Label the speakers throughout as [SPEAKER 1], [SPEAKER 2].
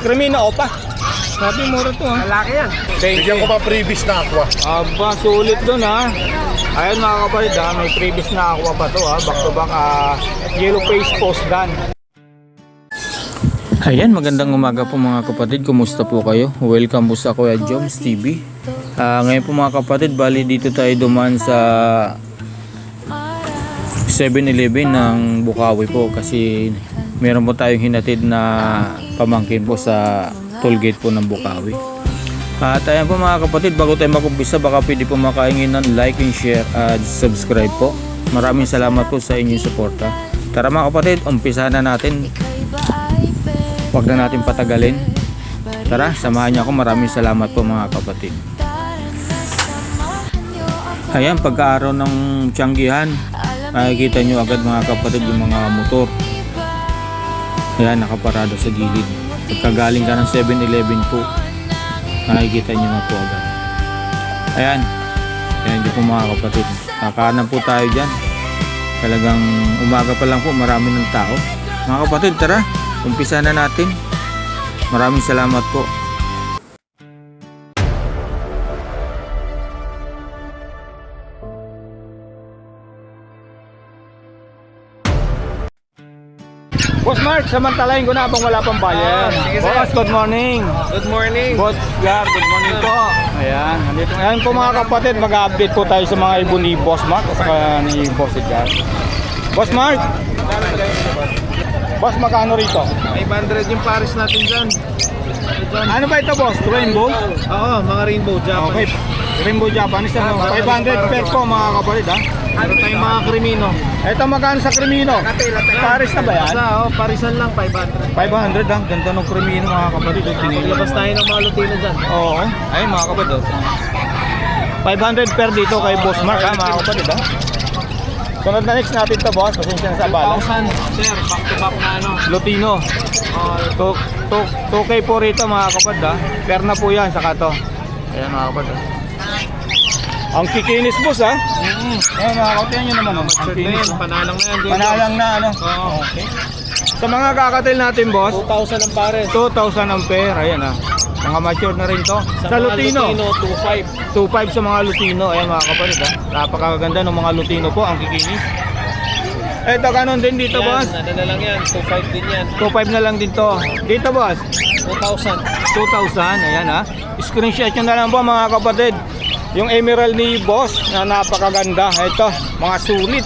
[SPEAKER 1] Crimino Opa. Sabi mura to ha.
[SPEAKER 2] Malaki yan.
[SPEAKER 3] Bigyan ko pa previous na aqua.
[SPEAKER 1] Aba, sulit dun ha. Ayun mga kapatid ha, may previous na aqua pa to ha. Back to back yellow face post gun. Ayan, magandang umaga po mga kapatid. Kumusta po kayo? Welcome po sa Kuya Joms TV. Ngayon po mga kapatid, bali dito tayo dumaan sa 7-Eleven ng Bukawi po kasi meron po tayong hinatid na pamangkin po sa tollgate po ng Bukawi. At ayan po mga kapatid, bago tayo mag-umpisa, baka pwede po makaingin ng like and share at subscribe po. Maraming salamat po sa inyong suporta. Tara mga kapatid, umpisa na natin. Huwag na natin patagalin. Tara, samahan niyo ako. Maraming salamat po mga kapatid. Ayan, pagkaaraw ng Tianggihan, makikita nyo agad mga kapatid yung mga motor. Ayan, nakaparado sa gilid. Pagkagaling ka ng 7-Eleven po, makikita nyo na po agad. Ayan, ayan dyan po mga kapatid. Kakanan po tayo dyan. Talagang umaga pa lang po, marami ng tao. Mga kapatid, tara, umpisa na natin. Maraming salamat po. Boss Mark, samantalahin ko na habang wala pang bayan. Boss, good morning.
[SPEAKER 2] Good morning.
[SPEAKER 1] Boss Gar, good morning po. Ayan, nandito. Ayan po mga kapatid, mag-update po tayo sa mga ibon ni Boss Mark at saka ni Boss Gar. Boss Mark, boss, magkano rito?
[SPEAKER 2] 500 yung Paris natin dyan.
[SPEAKER 1] Ano ba ito boss? Rainbow?
[SPEAKER 2] Oo, mga rainbow
[SPEAKER 1] Okay,
[SPEAKER 2] Japanese.
[SPEAKER 1] Rainbow Japanese ano? 500 per po mga kapatid ha.
[SPEAKER 2] Meron tayong mga Crimino.
[SPEAKER 1] Ito magkano sa Crimino? Paris na ba yan?
[SPEAKER 2] Parisan lang, 500.
[SPEAKER 1] 500 ha, ganda ng Crimino mga kapatid.
[SPEAKER 2] Labas tayo ng mga Lutino dyan.
[SPEAKER 1] Oo, ayun mga kapatid. 500 per dito kay Boss Mark ha mga kapatid ha. Sunod na next natin to boss, pasensya na sa abala.
[SPEAKER 2] 2,000, sir, back to back na ano.
[SPEAKER 1] Lutino. 2K po rito mga kapatid ha. Per na po yan, saka to. Ayan mga kapatid ha. Ang kikinis boss ha. Ayan mga kapatid, yan yun naman. Ang
[SPEAKER 2] Mature na
[SPEAKER 1] kikinis.
[SPEAKER 2] yan, panalang na yan.
[SPEAKER 1] Panalang na ano.
[SPEAKER 2] Oo.
[SPEAKER 1] Okay. Sa mga kakatil natin boss,
[SPEAKER 2] 2,000 ang Paris.
[SPEAKER 1] 2,000 ang pair. Ayan ha. Mga mature na rin to. Sa
[SPEAKER 2] mga
[SPEAKER 1] Lutino,
[SPEAKER 2] 2,500.
[SPEAKER 1] 2.5 sa mga Lutino. Ayan mga kapatid ha. Napakaganda ng mga Lutino po, ang kikinis. Eto kanon din dito boss.
[SPEAKER 2] Ano na lang yan, 2,500 din yan.
[SPEAKER 1] 2.5 na lang din to. Dito boss,
[SPEAKER 2] 2,000.
[SPEAKER 1] 2,000. Ayan ha. Screenshot nyo na lang po mga kapatid. Yung emerald ni boss na napakaganda. Ito, mga sulit.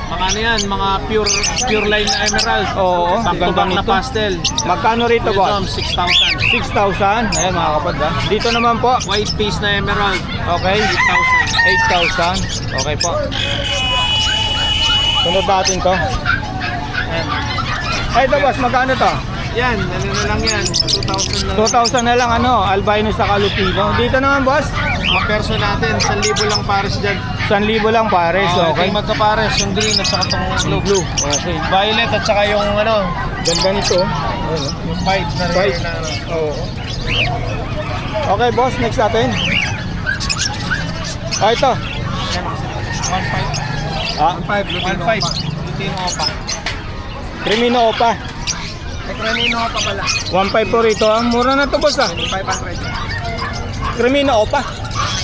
[SPEAKER 2] Mga ano yan, mga pure line na emerald.
[SPEAKER 1] Oo,
[SPEAKER 2] Back to
[SPEAKER 1] ganda
[SPEAKER 2] back na
[SPEAKER 1] nito.
[SPEAKER 2] pastel.
[SPEAKER 1] Magkano rito boss?
[SPEAKER 2] 6,000.
[SPEAKER 1] 6,000. Ayan mga kapatid ha. Dito naman po.
[SPEAKER 2] White piece na emerald.
[SPEAKER 1] Okay.
[SPEAKER 2] 8,000.
[SPEAKER 1] 8,000. Okay po. Sunod natin to.
[SPEAKER 2] Ayan.
[SPEAKER 1] Ay, ito boss, magkano to?
[SPEAKER 2] Yan, ano na lang yan. 2,000 na lang.
[SPEAKER 1] 2,000 na lang ano, albino sa Lutino. Dito naman boss,
[SPEAKER 2] Mga perso natin, 1,000 lang pares dyan.
[SPEAKER 1] 1,000 lang pares.
[SPEAKER 2] Okay.
[SPEAKER 1] Okay.
[SPEAKER 2] Magkapares, yung green at saka itong blue.
[SPEAKER 1] Okay.
[SPEAKER 2] Violet at saka yung ano,
[SPEAKER 1] Ganda nito. Ayun, oh.
[SPEAKER 2] yung white na
[SPEAKER 1] White.
[SPEAKER 2] rin na ano.
[SPEAKER 1] Oo. Okay boss, next natin. Ah, ito.
[SPEAKER 2] 1,500.
[SPEAKER 1] Ah,
[SPEAKER 2] 1,500. Lutino Opa.
[SPEAKER 1] Crimino Opa.
[SPEAKER 2] May Crimino Opa pala.
[SPEAKER 1] 1.5 po rito. Ah. Mura na to boss ah.
[SPEAKER 2] 500.
[SPEAKER 1] Crimino Opa.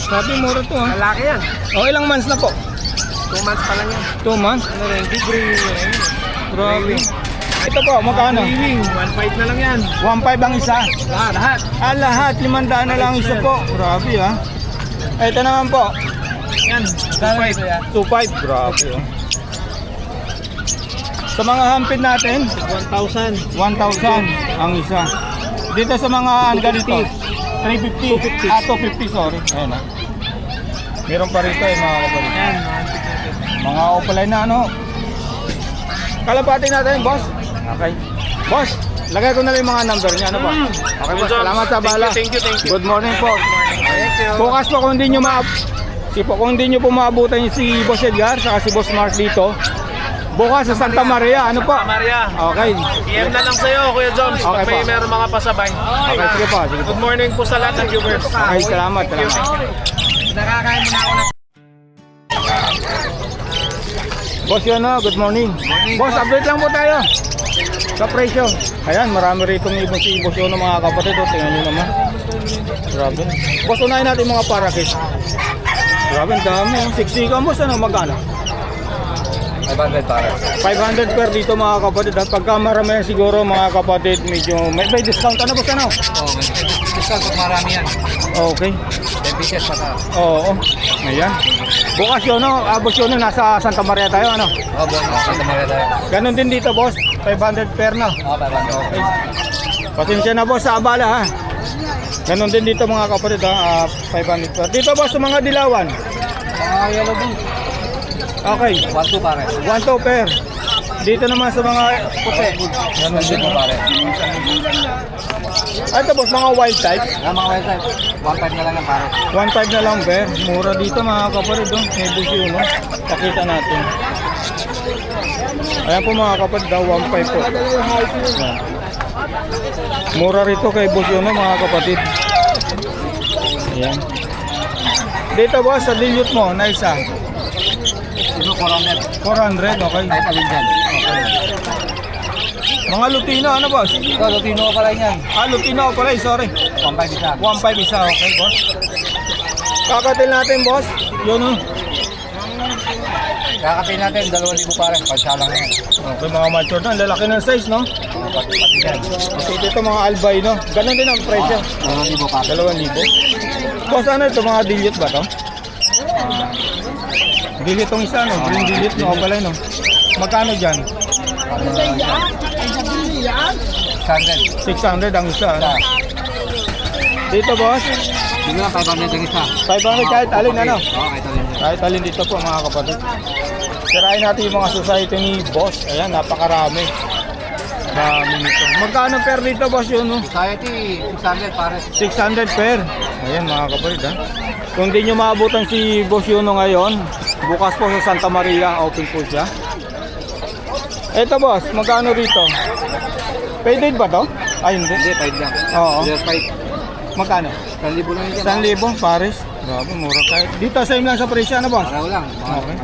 [SPEAKER 1] Sabi mura to ah.
[SPEAKER 2] Malaki yan.
[SPEAKER 1] Oh, ilang months na po?
[SPEAKER 2] 2 months pa lang yan.
[SPEAKER 1] 2 months?
[SPEAKER 2] Ano rin, degree.
[SPEAKER 1] Grabe. Ito po, magkano?
[SPEAKER 2] Wing, 1,500 na lang yan.
[SPEAKER 1] 1.5 ang isa.
[SPEAKER 2] Lahat.
[SPEAKER 1] Ah, lahat. 500 na lang isa po. Grabe ah. Ito naman po.
[SPEAKER 2] Yan, 2,500 yan.
[SPEAKER 1] 2.5. Grabe oh. Sa mga hampid natin,
[SPEAKER 2] 1,000.
[SPEAKER 1] 1,000 ang isa. Dito sa mga ganito, 350.
[SPEAKER 2] 250.
[SPEAKER 1] Ah, 250, sorry. Ayan ah. Meron pa rito eh mga kapatid.
[SPEAKER 2] Yan, mga natin.
[SPEAKER 1] Mga opalay na ano. Kalapati natin, boss. Okay. Boss, lagay ko na lang yung mga number niya. Ano ba? Okay, boss. Salamat sa bala.
[SPEAKER 2] Thank you.
[SPEAKER 1] Good morning po.
[SPEAKER 2] Thank you.
[SPEAKER 1] Bukas po kung hindi nyo kung hindi nyo po maabutan si Boss Edgar saka si Boss Mark dito. Bukas sa Santa Maria. Ano po?
[SPEAKER 2] Maria.
[SPEAKER 1] Okay.
[SPEAKER 2] PM na lang sa'yo, Kuya Joms.
[SPEAKER 1] Okay
[SPEAKER 2] Pag may
[SPEAKER 1] po.
[SPEAKER 2] meron mga pasabay.
[SPEAKER 1] Okay, sige po. Sige po.
[SPEAKER 2] Good morning po sa lahat ng viewers.
[SPEAKER 1] Okay, salamat.
[SPEAKER 2] Nakakain mo na ako ng...
[SPEAKER 1] Boss, yun good morning. Boss, update lang po tayo. Sa presyo. Ayan, marami rito ng ibon si Boss Yono mga kapatid. Oh, tingnan nyo naman. Grabe. Boss, unahin natin mga parakit. Grabe, ang dami. 60 ka, boss. Ano, magkano?
[SPEAKER 2] 500 para.
[SPEAKER 1] 500 per dito mga kapatid. At pagka marami siguro mga kapatid, medyo may discount ka na, boss. Ano?
[SPEAKER 2] Oo, discount pag marami yan.
[SPEAKER 1] Okay.
[SPEAKER 2] 10 pieces pa ta.
[SPEAKER 1] Oo. Ayan. Bukas yun, no? Boss Yono, nasa Santa Maria tayo, ano?
[SPEAKER 2] Oo, bon. Santa Maria tayo.
[SPEAKER 1] Ganon din dito, boss. 500 per na.
[SPEAKER 2] Oo, 500.
[SPEAKER 1] Okay. Pasensya na, boss, sa abala, ha? Ganon din dito mga kapatid, ha? 500 per. Dito, boss, sa mga dilawan.
[SPEAKER 2] Yellow boo.
[SPEAKER 1] Okay.
[SPEAKER 2] 1-2 pare.
[SPEAKER 1] 1-2 per. Dito naman sa mga puti.
[SPEAKER 2] Ganon din mo pare.
[SPEAKER 1] Ito, boss, mga wild type.
[SPEAKER 2] Mga website. 1.5 na lang yan pare.
[SPEAKER 1] 1.5 na lang, per. Mura dito mga kapatid, oh. May busyo, no? Pakita natin. Ayan po mga kapatid, 1.5 po. Ayan. Mura rito kay busyo, no, mga kapatid. Ayan. Dito, boss, sa dilute mo, na isa.
[SPEAKER 2] Ito 400.
[SPEAKER 1] 400, okay.
[SPEAKER 2] Kahit alin dyan.
[SPEAKER 1] Mga Lutino, ano, boss?
[SPEAKER 2] Ito, Lutino pala yan.
[SPEAKER 1] Lutino pala, sorry.
[SPEAKER 2] 1.5 isa.
[SPEAKER 1] 1.5 isa, okay, boss. Kakatil natin, boss. Yun, oh.
[SPEAKER 2] Kakatayin natin, 2,000 pare. Pagsalang yan.
[SPEAKER 1] Okay, mga mature na. Lalaki ng size, no?
[SPEAKER 2] Pati yan.
[SPEAKER 1] Okay, dito mga albino. Ganon din ang presyo.
[SPEAKER 2] 2,000 pare.
[SPEAKER 1] 2,000. Boss, ano ito? Mga dilute ba to? Dilute tong isa, no? Green dilute, no? Balay, no? Magkano dyan?
[SPEAKER 2] 600.
[SPEAKER 1] 600 ang isa, no? Dito, boss?
[SPEAKER 2] Hindi lang 500 ang isa.
[SPEAKER 1] 500 kahit alin, ano?
[SPEAKER 2] Oo, kahit alin.
[SPEAKER 1] Kahit alin dito po, mga kapatid. Sirain natin yung mga society ni boss. Ayan, napakarami. Dami nito. Magkano per dito, boss, yun, no?
[SPEAKER 2] Society, 600 pare.
[SPEAKER 1] 600 per. Ayan mga kapatid, ha. Kung di nyo maabutan si Boss Yuno ngayon, bukas po sa Santa Maria, open po siya. Eto, boss, magkano rito? Paid ba to? Ay, hindi.
[SPEAKER 2] Hindi, 5 lang.
[SPEAKER 1] Oo.
[SPEAKER 2] Hindi, 5.
[SPEAKER 1] Magkano?
[SPEAKER 2] 1,000 lang yan.
[SPEAKER 1] 1,000 pares. Grabe, mura kahit. Dito, same lang sa presyo na, boss?
[SPEAKER 2] Araw lang.
[SPEAKER 1] Okay.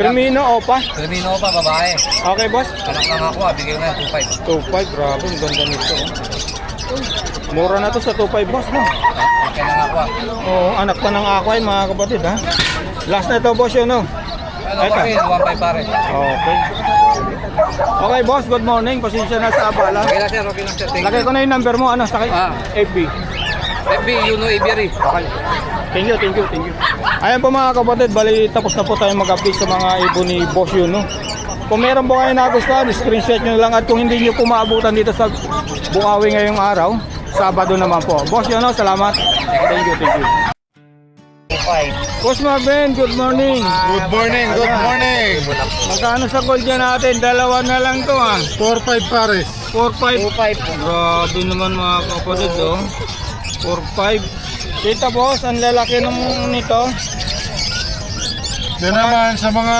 [SPEAKER 1] Crimino, opa.
[SPEAKER 2] Termino pa, babae.
[SPEAKER 1] Okay, boss?
[SPEAKER 2] Anak lang ako, bigay ko na 2.5.
[SPEAKER 1] 2.5, grabe, ang ganda nito. Oh. Mura na to sa 2.5, boss, no?
[SPEAKER 2] Kaya lang ako.
[SPEAKER 1] Oo, anak pa ng aquine, mga kapatid, ha? Last na ito, boss, yun, no?
[SPEAKER 2] Ano pa rin, 1.5 pare.
[SPEAKER 1] Okay. Okay, boss, good morning. Pasensya na sa abala.
[SPEAKER 2] Okay lang sir, okay lang sir. Thank
[SPEAKER 1] Lagay
[SPEAKER 2] you.
[SPEAKER 1] ko na yung number mo, ano, sa FB.
[SPEAKER 2] FB, you know Ibiari.
[SPEAKER 1] Okay. Thank you. Ayan po mga kapatid, bali tapos na po tayo mag-update sa mga ibon ni Boss Yuno. Kung meron po kayo nagustuhan, screenshot nyo lang, at kung hindi nyo po maabutan dito sa Bukawi ngayong araw, Sabado naman po. Boss Yuno, salamat. Thank you. Boss Marvin, good morning.
[SPEAKER 3] Good morning, good morning.
[SPEAKER 1] Magkano sa gold dyan natin? Dalawa na lang to, ha?
[SPEAKER 3] 4-5 pares.
[SPEAKER 1] 4-5. Grabe naman mga kapatid, oh. 4-5. Dito, boss, ang lalaki nito.
[SPEAKER 3] Yan naman sa mga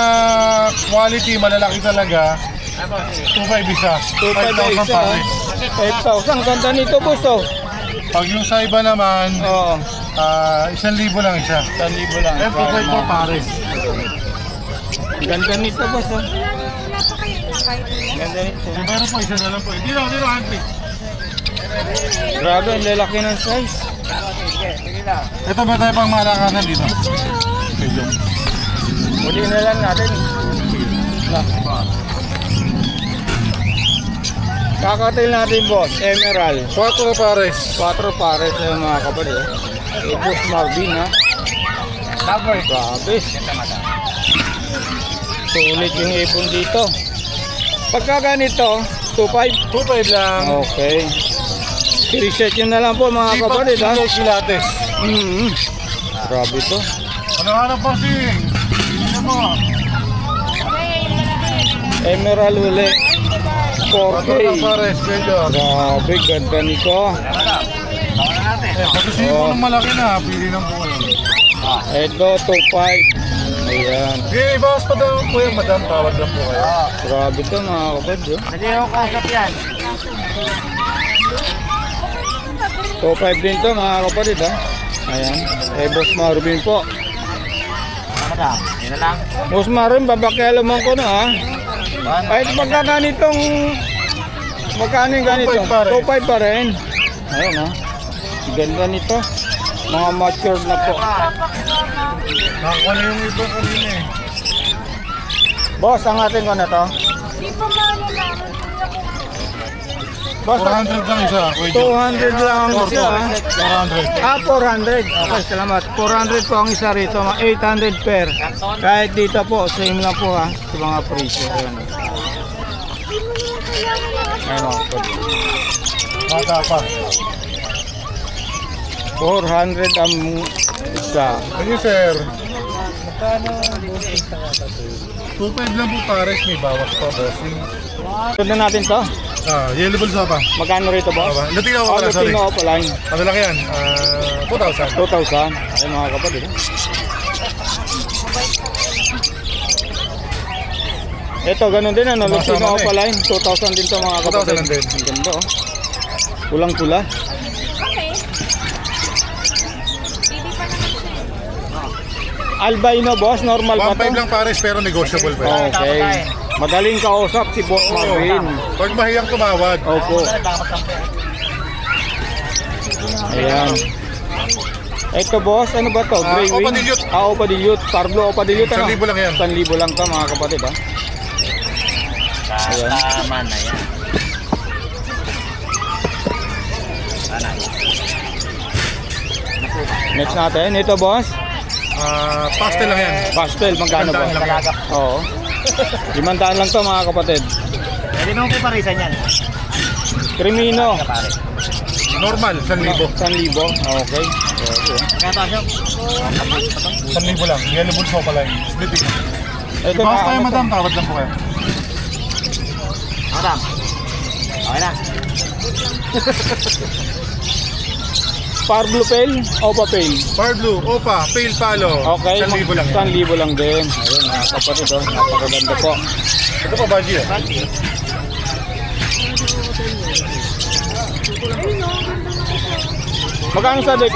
[SPEAKER 3] quality, malalaki talaga. 2.5 isa.
[SPEAKER 1] 2.5
[SPEAKER 3] 5,000
[SPEAKER 1] isa.
[SPEAKER 3] pares.
[SPEAKER 1] 5,000. Ang ganda nito, boss, oh.
[SPEAKER 3] Pag yung sa iba naman,
[SPEAKER 1] Oo.
[SPEAKER 3] 1,000 lang isa.
[SPEAKER 1] 1,000 lang.
[SPEAKER 3] Eh, 2.5 po pares.
[SPEAKER 1] Ang ganda nito, boss, oh. Ang ganda nito.
[SPEAKER 3] Eh, meron po, isa na lang po. Dito, Henry.
[SPEAKER 1] Grabe, ang lalaki ng size.
[SPEAKER 3] Ito ba tayo pang malakasan dito? Medyo.
[SPEAKER 1] Uli na lang natin. Na. Kakatil natin, boss. Emerald.
[SPEAKER 3] 4 pares.
[SPEAKER 1] 4 pares na mga kapatid. Boss Marvin, ha.
[SPEAKER 2] Cover.
[SPEAKER 1] Grabe. Sulit yung ipon dito. Pagka ganito, 2.5.
[SPEAKER 3] 2.5 lang.
[SPEAKER 1] Okay. I-reset nyo na lang po mga kapatid, ha.
[SPEAKER 3] Kilates.
[SPEAKER 1] Grabe to.
[SPEAKER 3] Ano hanap pa si? Ano mo?
[SPEAKER 1] Emerald uli. 4K.
[SPEAKER 3] 4 lang pares. Medyo.
[SPEAKER 1] Grabe, ganda nito.
[SPEAKER 3] Pag gusto mo ng malaki na, pili ng po.
[SPEAKER 1] Ito, 2.5. Ayan.
[SPEAKER 3] Okay, ibawas pa daw po yung madam. Tawad lang po kayo.
[SPEAKER 1] Grabe to mga kapatid, oh.
[SPEAKER 2] Hindi ako kausap yan.
[SPEAKER 1] 2.5 din to mga kapatid, ha. Ayan. Boss Marvin po.
[SPEAKER 2] Madam, yun na lang.
[SPEAKER 1] Boss Marvin, babakialaman ko na, ha. Kahit pagka ganitong, magkano yung ganito?
[SPEAKER 3] 2.5 pa rin.
[SPEAKER 1] 2.5 pa rin. Ayun ha. Ganda nito. Mga matured na po.
[SPEAKER 3] Nakakuha na yung iba kanina eh.
[SPEAKER 1] Boss, ang atin ko na to. Boss,
[SPEAKER 3] 400 lang isa, Kuya Joe.
[SPEAKER 1] 200 lang ang isa.
[SPEAKER 3] 400.
[SPEAKER 1] 400. Okay, salamat. 400 po ang isa rito. 800 per. Kahit dito po, same lang po ha. Sa mga presyo. Ayan. Ayan o.
[SPEAKER 3] Mata pa.
[SPEAKER 1] 400 ang isa.
[SPEAKER 3] Ano sir? 2.5 lang po pares, may bawas pa bossing.
[SPEAKER 1] Sundan natin to.
[SPEAKER 3] Yellow balls pa.
[SPEAKER 1] Magkano rito boss?
[SPEAKER 3] Latino ako pala, sorry.
[SPEAKER 1] Latino ako line.
[SPEAKER 3] Ano lang yan? 2,000.
[SPEAKER 1] 2,000. Ay mga kapatid. Ito, ganun din ano.
[SPEAKER 3] Tumasama
[SPEAKER 1] Latino ako
[SPEAKER 3] na eh.
[SPEAKER 1] pa line. 2,000 din to mga
[SPEAKER 3] 2,000
[SPEAKER 1] kapatid.
[SPEAKER 3] lang din.
[SPEAKER 1] Ang ganda oh. Pulang-pula. Albino boss, normal ba
[SPEAKER 3] 1.5
[SPEAKER 1] to?
[SPEAKER 3] lang pares pero negotiable pa.
[SPEAKER 1] Okay. Madaling kausap si Boss Marvin.
[SPEAKER 3] Pag mahiyang tumawad.
[SPEAKER 1] Opo. Ayan. Ito boss, ano ba to? Gray wing?
[SPEAKER 3] Opadilute.
[SPEAKER 1] Opadilute. Parblo Opadilute ano?
[SPEAKER 3] 1,000 lang yan.
[SPEAKER 1] 1,000 lang to mga kapatid ha. Ayan.
[SPEAKER 2] Tama na yan.
[SPEAKER 1] Next natin, ito boss.
[SPEAKER 3] Pastel lang yan.
[SPEAKER 1] Pastel, magkano ba?
[SPEAKER 3] 500 lang yan.
[SPEAKER 1] Oo. 500 lang to mga kapatid.
[SPEAKER 2] Pwede naman po parisan yan.
[SPEAKER 1] Crimino.
[SPEAKER 3] Normal, 1,000.
[SPEAKER 1] 1,000. Okay. Okay.
[SPEAKER 2] Kaya tayo.
[SPEAKER 3] 1,000 lang. Yellow balls pa pala. Splitting.
[SPEAKER 1] Ito
[SPEAKER 3] Ibawas
[SPEAKER 1] na,
[SPEAKER 3] tayo
[SPEAKER 1] ano to?
[SPEAKER 3] madam, tawad lang po kayo.
[SPEAKER 2] Madam. Okay na.
[SPEAKER 1] Parblo Pale, Opa Pale.
[SPEAKER 3] Far blue, opa, pale palo.
[SPEAKER 1] Okay,
[SPEAKER 3] 1,000 lang yan.
[SPEAKER 1] 1,000 lang din. Ayun mga kapatid oh, napakaganda po.
[SPEAKER 3] Ito pa budgie eh.
[SPEAKER 1] Magkano sa deck?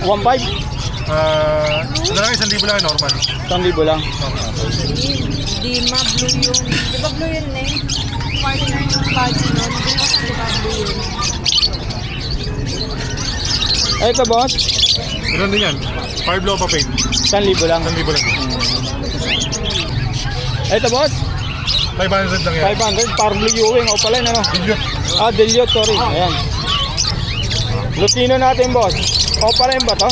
[SPEAKER 1] 1,500?
[SPEAKER 3] Ano lang, 1,000 lang normal.
[SPEAKER 1] 1,000 lang.
[SPEAKER 4] Dima, blue yun. Di ba blue yun eh? Partner yung body nun. Di ba blue yun?
[SPEAKER 1] Ito boss,
[SPEAKER 3] Ganun din yan. Far blue pa pale.
[SPEAKER 1] 1,000 lang.
[SPEAKER 3] 1,000 lang.
[SPEAKER 1] Ito boss,
[SPEAKER 3] 500 lang yan.
[SPEAKER 1] 500. Parblo Ewing, o pala ano?
[SPEAKER 3] Dilute.
[SPEAKER 1] Dilute, sorry. Ayan. Lutino natin boss. O pala ba to?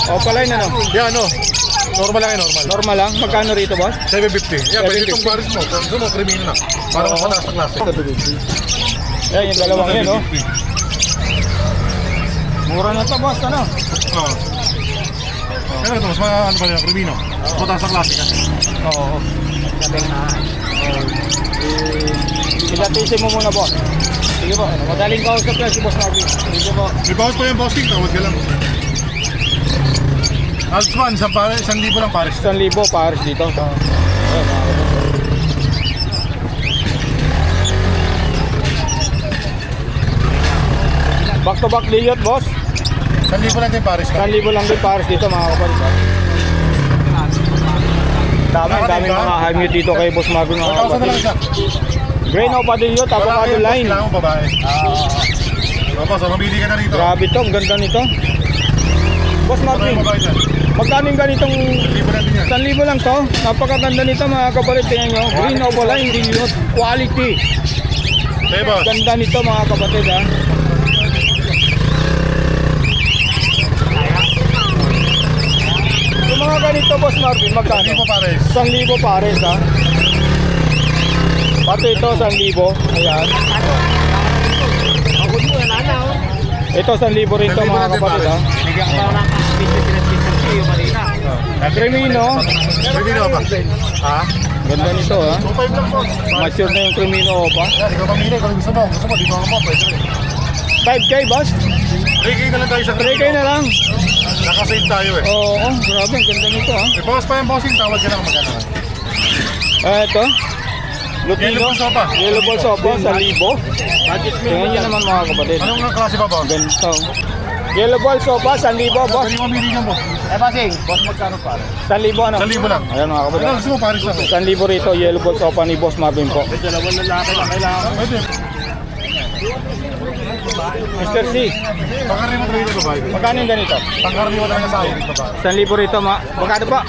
[SPEAKER 1] O pala ano?
[SPEAKER 3] Yan ano. Normal lang yan, normal.
[SPEAKER 1] Normal lang. Magkano rito boss?
[SPEAKER 3] 750. Yan, pwede
[SPEAKER 1] 750.
[SPEAKER 3] itong pares mo. Gusto mo, krimino na. Para mas mataas na klase.
[SPEAKER 1] Ayan yung dalawang yan oh. Mura na to boss, ano?
[SPEAKER 3] Oo. Ano ito, mas ano ba yan, krimino? Mas mataas na klase ka.
[SPEAKER 1] Oo. Ilatisin mo muna boss. Sige po, madaling kausap yan si Boss Marvin. Sige po.
[SPEAKER 3] May bawas pa yan, bossing. Tawad ka lang. Alps 1, 1,000 lang pares.
[SPEAKER 1] 1,000 pares dito. Ayan, mga kapatid. Back to back dilute boss.
[SPEAKER 3] 1,000 lang din pares ka.
[SPEAKER 1] 1,000 lang din pares dito mga kapatid. Daming mga high mute dito kay Boss Marvin mga
[SPEAKER 3] 1,000 na lang
[SPEAKER 1] kapatid.
[SPEAKER 3] isa.
[SPEAKER 1] Grain o padilute, avocado line.
[SPEAKER 3] Kailangan mo babae. Tapos, mamili ka na rito.
[SPEAKER 1] Grabe to, ang ganda nito. Boss Marvin,
[SPEAKER 3] Ano yung babae dyan?
[SPEAKER 1] magkano yung ganitong
[SPEAKER 3] 1,000 natin yan.
[SPEAKER 1] 1,000 lang to? Napakaganda nito mga kapatid. Tingnan nyo, green o line dilute, quality.
[SPEAKER 3] Okay, boss.
[SPEAKER 1] Ganda nito mga kapatid ha. Yung mga ganito Boss Marvin, magkano?
[SPEAKER 3] Hindi mo pares.
[SPEAKER 1] 1,000 pares ha. Pati ito 1,000. Ayan. Ito 1,000 rin to
[SPEAKER 3] 1,000
[SPEAKER 1] mga
[SPEAKER 3] natin,
[SPEAKER 1] kapatid ha.
[SPEAKER 3] pares.
[SPEAKER 2] Bigyan ko lang ang business yung malina.
[SPEAKER 1] Cremino.
[SPEAKER 3] Pwede na ba? Ha?
[SPEAKER 1] Ganda nito ha.
[SPEAKER 3] 2,500 lang, boss.
[SPEAKER 1] Mature na yung Cremino pa.
[SPEAKER 3] Yan, ikaw mamili. Kung gusto mo, dito ako mo. Pwede rin.
[SPEAKER 1] 5K boss.
[SPEAKER 3] 3K na lang tayo sa
[SPEAKER 1] 3K na lang.
[SPEAKER 3] Nakasave tayo eh.
[SPEAKER 1] Oo, grabe. Ang ganda nito ha.
[SPEAKER 3] May bawas pa yung bossing. Tawad ka lang kung magkano.
[SPEAKER 1] Ito. Lutino.
[SPEAKER 3] Yellow Balls Opa.
[SPEAKER 1] Yellow Balls Opa, 1,000. Tingnan nyo naman mga kapatid.
[SPEAKER 3] Anong klase ba, boss?
[SPEAKER 1] Ganito. Yellow balls sopa, 1,000 boss.
[SPEAKER 3] Pwede mo mamili dyan, boss.
[SPEAKER 2] Eh, Basing, boss magkano pare?
[SPEAKER 1] 1,000 ano?
[SPEAKER 3] 1,000 lang.
[SPEAKER 1] Ayan mga kapatid.
[SPEAKER 3] Ano gusto mo, Paris lang?
[SPEAKER 1] 1,000 rito, yellow balls sopa ni Boss Marvin po.
[SPEAKER 2] May dalawang lalaki na kailangan.
[SPEAKER 3] Pwede.
[SPEAKER 1] Mr. C,
[SPEAKER 3] Pangkaraniwan talaga yung babae.
[SPEAKER 1] magkano yung ganito?
[SPEAKER 3] Pangkaraniwan talaga sa Irish babae.
[SPEAKER 1] 1,000 rito, magkano pa?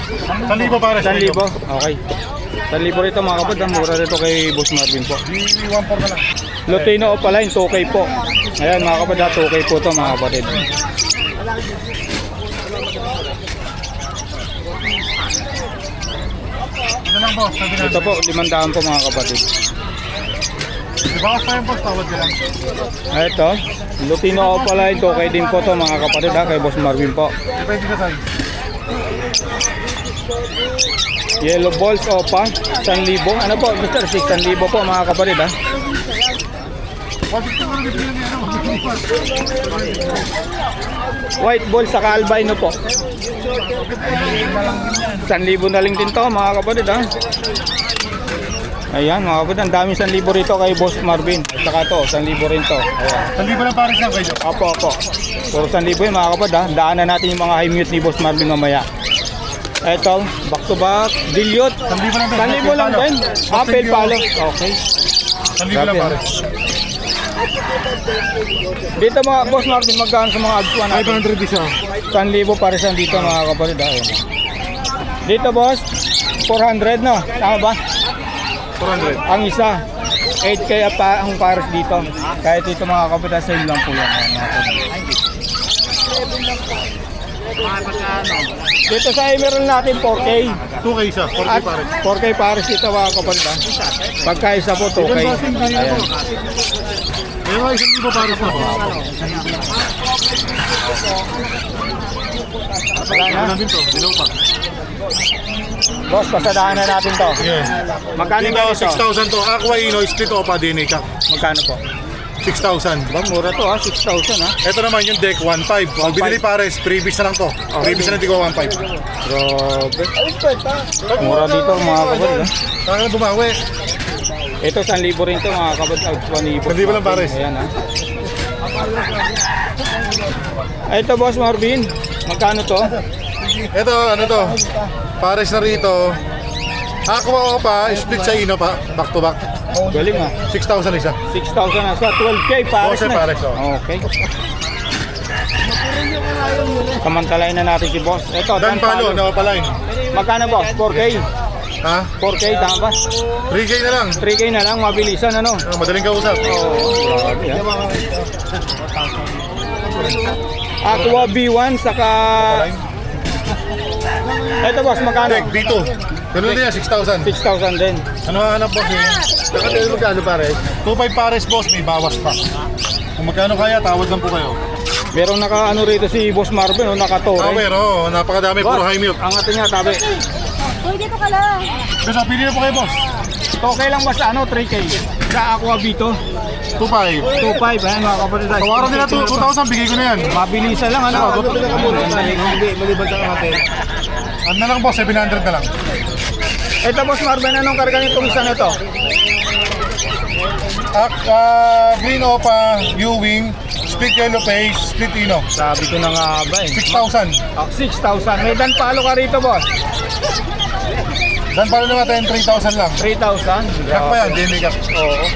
[SPEAKER 3] 1,000 Paris.
[SPEAKER 1] 1,000, okay. 1,000 rito mga kapatid, ang mura rito kay Boss Marvin po.
[SPEAKER 3] Di 1,400 na lang.
[SPEAKER 1] Lutino Opaline, 2K po. Ayan mga kapatid, 2K po to mga kapatid.
[SPEAKER 3] Ito lang, boss. Sabi na.
[SPEAKER 1] Ito po, 500 po mga kapatid.
[SPEAKER 3] Di ba pa yung boss, tawad ka lang.
[SPEAKER 1] Ito, Lutino Opaline, 2K din po to mga kapatid ha, kay Boss Marvin po.
[SPEAKER 3] Depende ka size.
[SPEAKER 1] Yellow balls opa, 1,000. Ano po, Mr. 6,000 po mga kapatid ha. White ball sa albino po. 1,000 na lang din to mga kapatid ha. Ayan mga kapatid, ang daming 1,000 rito kay Boss Marvin. Saka to, 1,000 rin to. Ayan.
[SPEAKER 3] 1,000 lang Paris lang kayo.
[SPEAKER 1] Apo. Puro 1,000 yun mga kapatid ha. Daanan natin yung mga high mute ni Boss Marvin mamaya. Eto, back to back, dilute.
[SPEAKER 3] 1,000 lang.
[SPEAKER 1] 1,000 lang din. Apple palo. Okay.
[SPEAKER 3] 1,000 lang Paris.
[SPEAKER 1] Dito mga Boss Marvin, magkano sa mga agsuan natin?
[SPEAKER 3] 500 isa.
[SPEAKER 1] 1,000 pares lang dito mga kapatid. Ayan. Dito boss, 400 no? Tama ba?
[SPEAKER 3] 400.
[SPEAKER 1] Ang isa. 8K pa ang pares dito. Kahit dito mga kapatid, sale lang po yan. Ayan, mga kapatid. Dito sa Emerald natin 4K.
[SPEAKER 3] 2K isa. 4K
[SPEAKER 1] At
[SPEAKER 3] Paris.
[SPEAKER 1] 4K pares dito mga kapatid. Pagka isa po 2K. Ayan.
[SPEAKER 3] Yung mga 1,000 Paris na po.
[SPEAKER 1] Wala na.
[SPEAKER 3] Ano din to? Dilaw pa.
[SPEAKER 1] Boss, pasadahan na natin to.
[SPEAKER 3] Yeah.
[SPEAKER 1] Magkano
[SPEAKER 3] Dito,
[SPEAKER 1] ganito?
[SPEAKER 3] 6,000 to. Aqua Ino, split opa, DNA ka.
[SPEAKER 1] Magkano po?
[SPEAKER 3] 6,000.
[SPEAKER 1] Ba, mura to ha, 6,000 ha.
[SPEAKER 3] Ito naman yung deck, 1,500. Pag binili Pares, freebies na lang to. Freebies na lang di ko 1,500.
[SPEAKER 1] Grabe. Mura dito mga kapatid ha.
[SPEAKER 3] Saka na bumawi.
[SPEAKER 1] Ito 1,000 rin to mga kapatid. 1,000
[SPEAKER 3] 1,000 lang pares.
[SPEAKER 1] Ayan ha. Ito boss Marvin, magkano to?
[SPEAKER 3] Ito, ano to? Pares na rito. Aqua opa, split sa Ino pa. Back to back.
[SPEAKER 1] Galing ha.
[SPEAKER 3] 6,000 isa.
[SPEAKER 1] 6,000 na sa 12K pares
[SPEAKER 3] 12
[SPEAKER 1] na.
[SPEAKER 3] pares, oh.
[SPEAKER 1] Okay. Samantalayin na natin si boss. Ito,
[SPEAKER 3] Dan Palo, nakapalain.
[SPEAKER 1] Magkano boss? 4K?
[SPEAKER 3] Ha?
[SPEAKER 1] 4K, tama ba?
[SPEAKER 3] 3K na lang.
[SPEAKER 1] 3K na lang, mabilisan ano?
[SPEAKER 3] Madaling kausap.
[SPEAKER 1] Grabe ha. Aqua B1 saka... Ito boss, magkano?
[SPEAKER 3] Deck, B2. Ganun din yan, 6,000.
[SPEAKER 1] 6,000 din.
[SPEAKER 3] Ano hanap boss yun? Nakatili magkano pares? 2,500 pares boss, may bawas pa. Kung magkano kaya, tawad lang po kayo.
[SPEAKER 1] Merong naka-ano rito si Boss Marvin, no? Naka-tore.
[SPEAKER 3] Power, oh, napakadami, puro high mute.
[SPEAKER 1] Ang ating nga, tabi.
[SPEAKER 4] Uy, dito ka lang.
[SPEAKER 3] Gusto, pili na po kayo boss.
[SPEAKER 1] Okay lang ba sa ano, 3K? Sa Aqua B2?
[SPEAKER 3] 2,500.
[SPEAKER 1] 2.5, ayan mga kapatid.
[SPEAKER 3] Tawaran nila 2,000, bigay ko na yan.
[SPEAKER 1] Mabilisan lang, ano?
[SPEAKER 3] Ano na lang boss, 700 na lang.
[SPEAKER 1] Ito Boss Marvin, anong karga nitong isa na ito?
[SPEAKER 3] Green Opa, U-Wing, split yellow face, split Ino.
[SPEAKER 1] Sabi ko na nga ba eh.
[SPEAKER 3] 6,000.
[SPEAKER 1] 6,000. May dan palo ka rito, boss.
[SPEAKER 3] Dan pala naman 3,000 lang.
[SPEAKER 1] 3,000.
[SPEAKER 3] Yak pa yan, Jamie Yak.
[SPEAKER 1] Oo.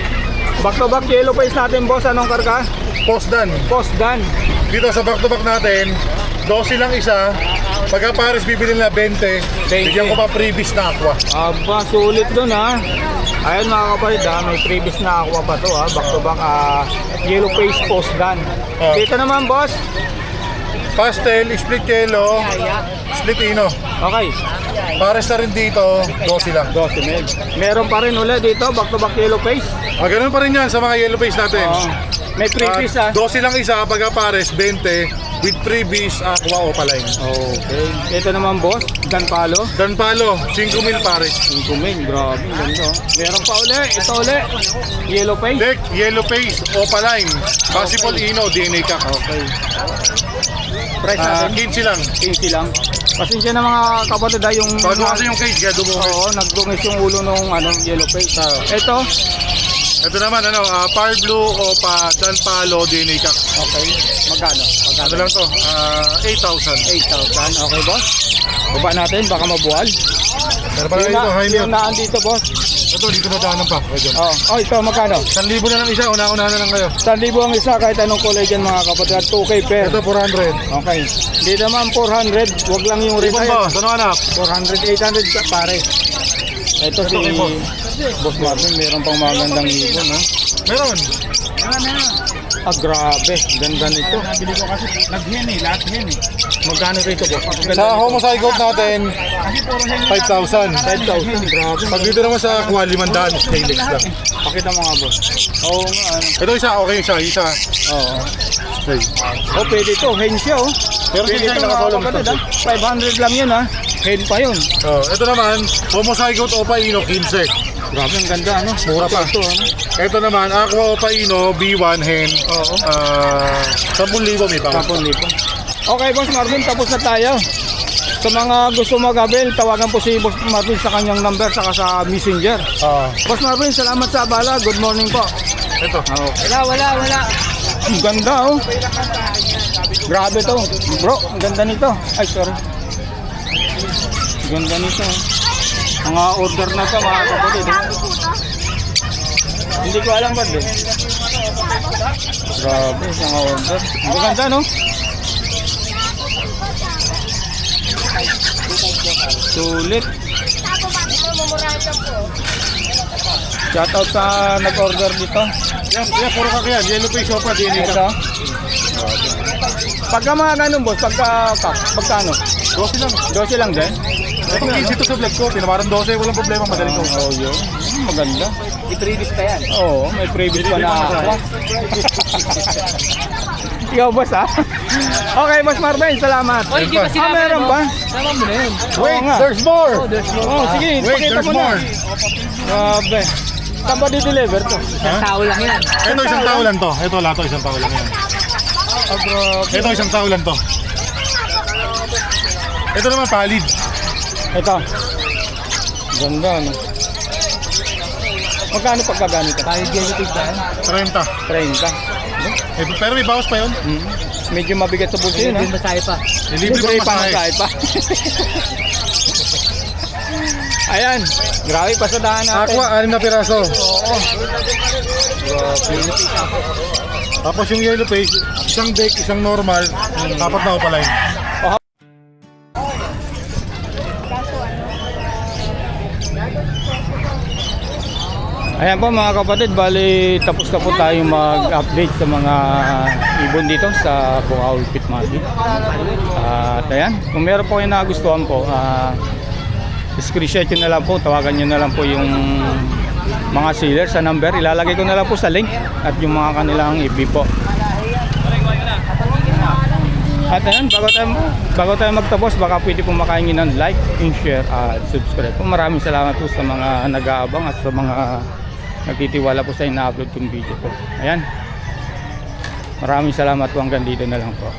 [SPEAKER 1] Back to back yellow face natin, boss. Anong karga?
[SPEAKER 3] Post dan.
[SPEAKER 1] Post dan.
[SPEAKER 3] Dito sa back to back natin, 12 lang isa. Pagka Paris bibili na 20, bigyan ko pa previous na aqua.
[SPEAKER 1] Aba, sulit dun ha. Ayun mga kapatid ha, may previous na aqua pa to ha. Back to back yellow face post dan.
[SPEAKER 3] Oh.
[SPEAKER 1] Dito naman, boss.
[SPEAKER 3] Pastel, split yellow, split Ino.
[SPEAKER 1] Okay.
[SPEAKER 3] Pares na rin dito, 12 lang.
[SPEAKER 1] 12 mil. Meron pa rin ulit dito, back to back yellow face.
[SPEAKER 3] Ganun pa rin yan sa mga yellow face natin.
[SPEAKER 1] Oo. May previous ha.
[SPEAKER 3] 12 lang isa, pagka Pares 20, with previous aqua opaline.
[SPEAKER 1] Okay. Ito naman, boss. Dan palo.
[SPEAKER 3] Dan palo, 5,000 Pares.
[SPEAKER 1] 5 mil. Grabe, ganito. Meron pa ulit. Ito ulit. Yellow face.
[SPEAKER 3] Deck, yellow face, opaline, possible Ino, DNA ka.
[SPEAKER 1] Okay. Price natin?
[SPEAKER 3] 15 lang.
[SPEAKER 1] 15 lang. Pasensya na mga kapatid ha, yung...
[SPEAKER 3] Bago kasi yung cage, kaya dumuhay.
[SPEAKER 1] Oo, nagdungis yung ulo nung ano, yellow face. Ito,
[SPEAKER 3] Ito naman, Power Blue o pa Dan Palo DNA Cock.
[SPEAKER 1] Okay. Magkano?
[SPEAKER 3] Ano lang to? 8,000.
[SPEAKER 1] 8,000. Okay, boss. Baba natin, baka mabuwal.
[SPEAKER 3] Pero pala ito, Jaime.
[SPEAKER 1] Yung naan dito, boss.
[SPEAKER 3] Ito, dito na daanan pa.
[SPEAKER 1] Oh, ito, magkano?
[SPEAKER 3] 1,000 na lang isa, una-una na lang kayo.
[SPEAKER 1] 1,000 ang isa, kahit anong kulay dyan mga kapatid. At 2K per.
[SPEAKER 3] Ito, 400.
[SPEAKER 1] Okay. Dito naman 400, wag lang yung
[SPEAKER 3] Ibon
[SPEAKER 1] retail.
[SPEAKER 3] ba? Ano anak?
[SPEAKER 1] 400, 800 ka pare. Ito si
[SPEAKER 3] ibon.
[SPEAKER 1] Boss Marvin, meron pang magandang ibon, no?
[SPEAKER 3] Meron.
[SPEAKER 1] Grabe, ganda nito.
[SPEAKER 2] Nabili ko kasi nag-hen lahat hen
[SPEAKER 1] Magkano rito, boss? Ganda
[SPEAKER 3] Sa
[SPEAKER 1] nito.
[SPEAKER 3] homozygote natin, 5,000.
[SPEAKER 1] 5,000, grabe.
[SPEAKER 3] Pag dito naman sa Aqua, 500, stainless lang.
[SPEAKER 1] Pakita mo nga, boss. Oo nga, ano.
[SPEAKER 3] Ito isa, okay isa.
[SPEAKER 1] Oo.
[SPEAKER 3] Okay.
[SPEAKER 1] Oh, pwede ito. Hen siya, oh.
[SPEAKER 3] Pero
[SPEAKER 1] Pwede
[SPEAKER 3] siya
[SPEAKER 1] ito,
[SPEAKER 3] nakakolong
[SPEAKER 1] mga kapatid,
[SPEAKER 3] ito.
[SPEAKER 1] ah. 500 lang yun, ha. Hen pa yun.
[SPEAKER 3] Ito naman, homozygote Opa Ino, 15.
[SPEAKER 1] Grabe, ang ganda, ano.
[SPEAKER 3] Mura pa.
[SPEAKER 1] Ito, ano.
[SPEAKER 3] Ito naman, Aqua Opa Ino, B1 hen.
[SPEAKER 1] Oo.
[SPEAKER 3] 10,000 may bawas.
[SPEAKER 1] 10,000. Okay, Boss Marvin, tapos na tayo. Sa mga gusto mag-avail, tawagan po si Boss Marvin sa kanyang number saka sa Messenger. Boss Marvin, salamat sa abala. Good morning po.
[SPEAKER 3] Ito.
[SPEAKER 4] Wala.
[SPEAKER 1] Ang ganda, oh. Grabe to. Bro, ang ganda nito. Ay, sorry. Ang ganda nito. Mga order na to, mga kapatid. Hindi ko alam ba, eh. Grabe, mga order. Ang ganda, no? Sulit. Shoutout sa nag-order dito.
[SPEAKER 3] Yeah, puro kakayan. Yellow face Opa, DNA
[SPEAKER 1] Ito.
[SPEAKER 3] ka.
[SPEAKER 1] Pagka mga ganun, boss, pagkano?
[SPEAKER 3] 12 lang.
[SPEAKER 1] 12 lang din?
[SPEAKER 3] Ito, 15 ito sa vlog ko. Tinawaran 12, walang problema. Madaling ko.
[SPEAKER 1] Oh, yun. Maganda.
[SPEAKER 2] I-previous pa yan.
[SPEAKER 1] Oo, may previous pa na ako. Ikaw, boss, ha? Okay, Boss Marvin, salamat.
[SPEAKER 2] Oy, hindi pa sinabi,
[SPEAKER 1] meron
[SPEAKER 2] ano?
[SPEAKER 1] ba?
[SPEAKER 2] Sama mo na yun.
[SPEAKER 3] Wait,
[SPEAKER 1] nga.
[SPEAKER 3] there's more!
[SPEAKER 1] Oh, sige,
[SPEAKER 3] Wait,
[SPEAKER 1] pakita
[SPEAKER 3] there's
[SPEAKER 1] mo na.
[SPEAKER 3] more.
[SPEAKER 1] Grabe. Saan ba di-deliver to?
[SPEAKER 2] Tao lang yan.
[SPEAKER 3] Ito, isang tao lang to. Ito, lahat to, isang tao lang yan.
[SPEAKER 1] Grabe.
[SPEAKER 3] Ito, isang tao lang to. Ito naman, palid.
[SPEAKER 1] Ito. Ganda, no? Magkano pagkaganito?
[SPEAKER 2] Tayo genitive tayo.
[SPEAKER 3] 30.
[SPEAKER 1] 30.
[SPEAKER 3] Pero may bawas pa yun.
[SPEAKER 1] Medyo mabigat sa bulsa yun, ha?
[SPEAKER 2] Hindi masahe pa.
[SPEAKER 3] Libre pa masahe.
[SPEAKER 1] pa. Ayan. Grabe, pasadahan natin.
[SPEAKER 3] Aqua, 6 na piraso.
[SPEAKER 1] Oo.
[SPEAKER 3] Tapos yung yellow face, isang deck, isang normal, apat na opaline.
[SPEAKER 1] Ayan po mga kapatid, bali tapos na po tayo mag-update sa mga ibon dito sa Bukaw Pit Market. At ayan, kung meron po kayo nagustuhan po, screenshot nyo na lang po, tawagan nyo na lang po yung mga seller sa number. Ilalagay ko na lang po sa link at yung mga kanilang FB po. At ayan, bago tayo magtapos, baka pwede po makaingin ng like, and share at subscribe po. Maraming salamat po sa mga nag-aabang at sa mga nagtitiwala po sa ina-upload kong video po. Ayan. Maraming salamat po, hanggang dito na lang po.